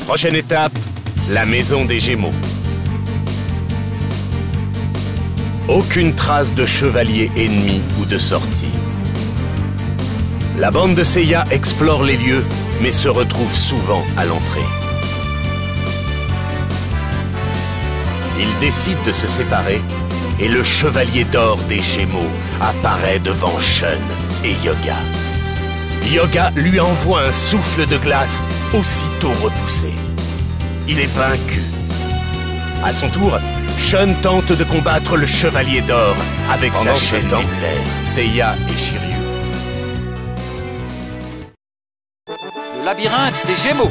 Prochaine étape, la maison des Gémeaux. Aucune trace de chevalier ennemi ou de sortie. La bande de Seiya explore les lieux, mais se retrouve souvent à l'entrée. Ils décident de se séparer, et le chevalier d'or des Gémeaux apparaît devant Shun et Yoga. Yoga lui envoie un souffle de glace aussitôt repoussé. Il est vaincu. À son tour, Shun tente de combattre le chevalier d'or avec sa chaîne nébulaire, Seiya et Shiryu. Le labyrinthe des Gémeaux.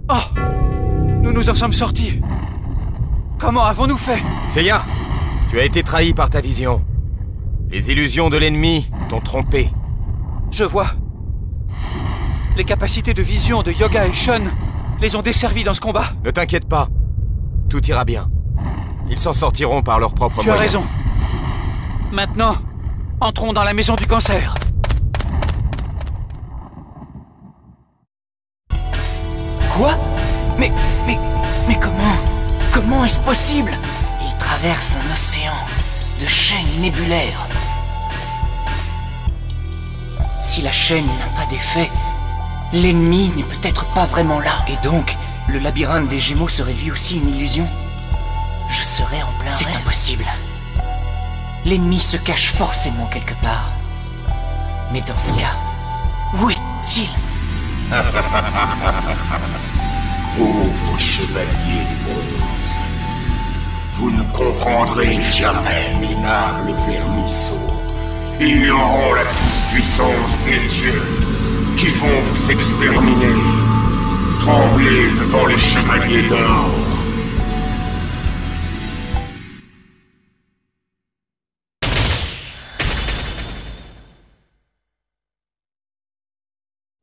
Oh! Nous nous en sommes sortis. Comment avons-nous fait? Seiya, tu as été trahi par ta vision. Les illusions de l'ennemi t'ont trompé. Je vois. Les capacités de vision de Yoga et Shun les ont desservis dans ce combat. Ne t'inquiète pas. Tout ira bien. Ils s'en sortiront par leurs propres moyens. Tu as raison. Maintenant, entrons dans la maison du cancer. Quoi? Mais comment est-ce possible? Il traverse un océan de chaînes nébulaires. Si la chaîne n'a pas d'effet, l'ennemi n'est peut-être pas vraiment là. Et donc, le labyrinthe des Gémeaux serait lui aussi une illusion? Je serais en plein rêve. C'est impossible. L'ennemi se cache forcément quelque part. Mais dans ce cas, où est-il? Pauvre chevalier de bronze, vous ne comprendrez jamais, minable vermisseau. Ignorant la toute-puissance des dieux qui vont vous exterminer. Tremblez devant les chevaliers d'or.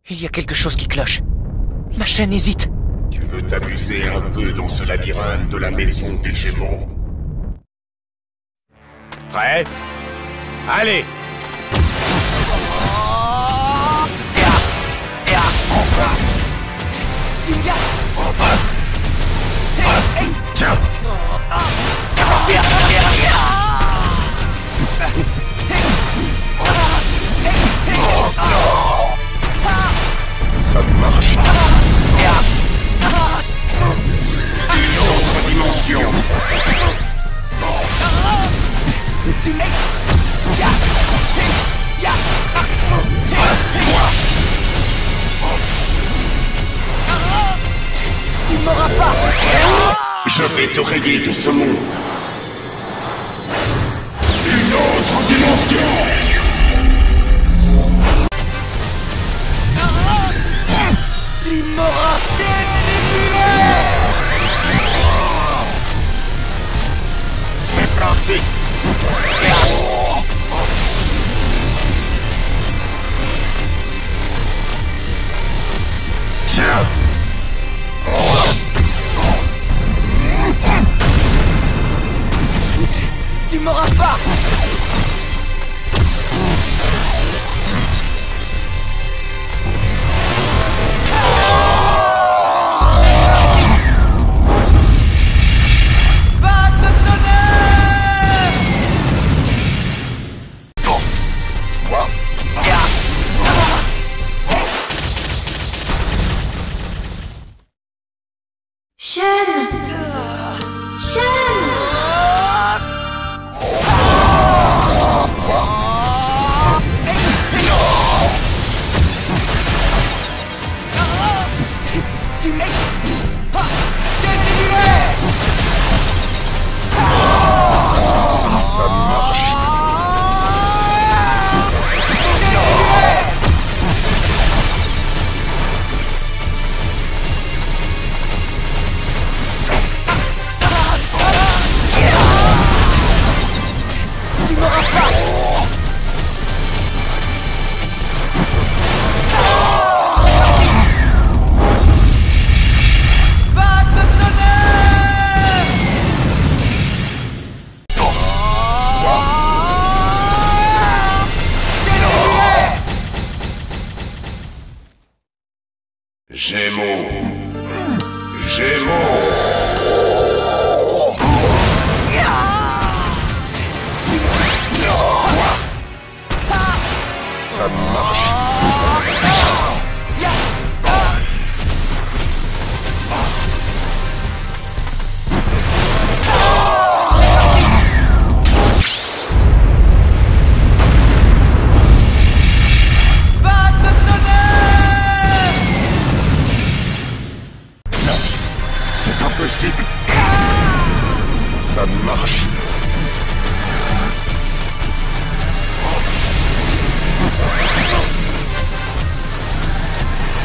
Il y a quelque chose qui cloche. Ma chaîne hésite. Tu veux t'amuser un peu dans ce labyrinthe de la maison des Gémeaux? Prêt? Allez! Tiens! Ça marche! Une autre dimension! Tu m'auras pas. Je vais te rayer de ce monde! Une autre dimension! C'est parti! Tiens! Tu m'auras pas. Gémeaux. Gémeaux. Ça marche. C'est impossible. Ça marche.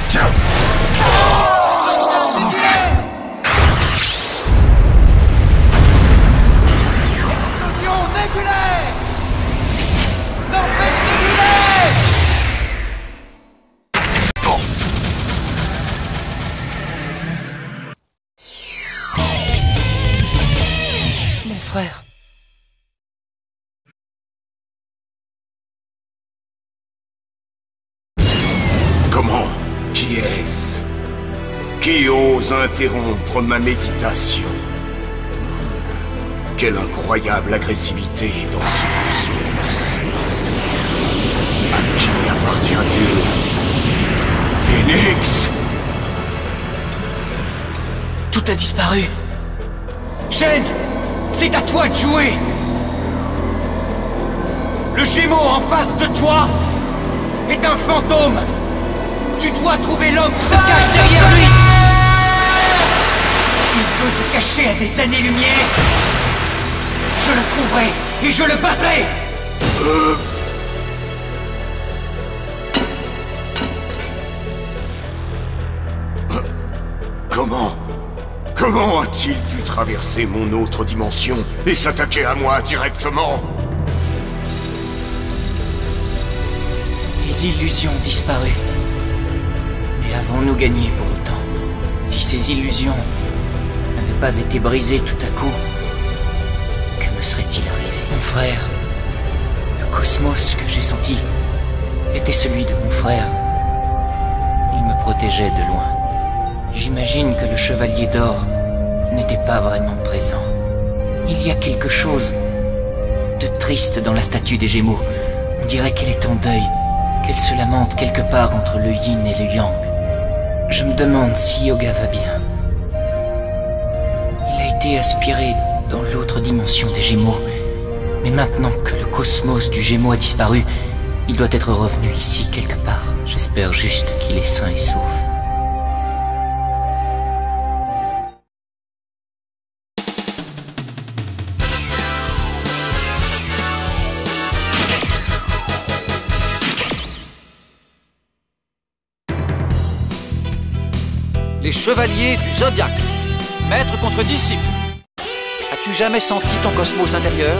Tiens. Explosion nébulaire! Tempête nébulaire! Mon frère. Comment? Qui est-ce? Qui ose interrompre ma méditation? Quelle incroyable agressivité dans ce cosmos. À qui appartient-il? Phoenix? Tout a disparu. Shen, c'est à toi de jouer. Le Gémeau en face de toi est un fantôme. Tu dois trouver l'homme qui se cache derrière lui. Il peut se cacher à des années-lumière. Je le trouverai et je le battrai. Comment a-t-il pu traverser mon autre dimension et s'attaquer à moi directement? Les illusions ont disparu. Mais avons-nous gagné pour autant? Si ces illusions n'avaient pas été brisées tout à coup, que me serait-il arrivé? Mon frère, le cosmos que j'ai senti était celui de mon frère. Il me protégeait de loin. J'imagine que le Chevalier d'Or n'était pas vraiment présent. Il y a quelque chose de triste dans la statue des Gémeaux. On dirait qu'elle est en deuil, qu'elle se lamente quelque part entre le yin et le yang. Je me demande si Yoga va bien. Il a été aspiré dans l'autre dimension des Gémeaux. Mais maintenant que le cosmos du Gémeaux a disparu, il doit être revenu ici quelque part. J'espère juste qu'il est sain et sauf. Les chevaliers du Zodiaque. Maître contre disciple. As-tu jamais senti ton cosmos intérieur?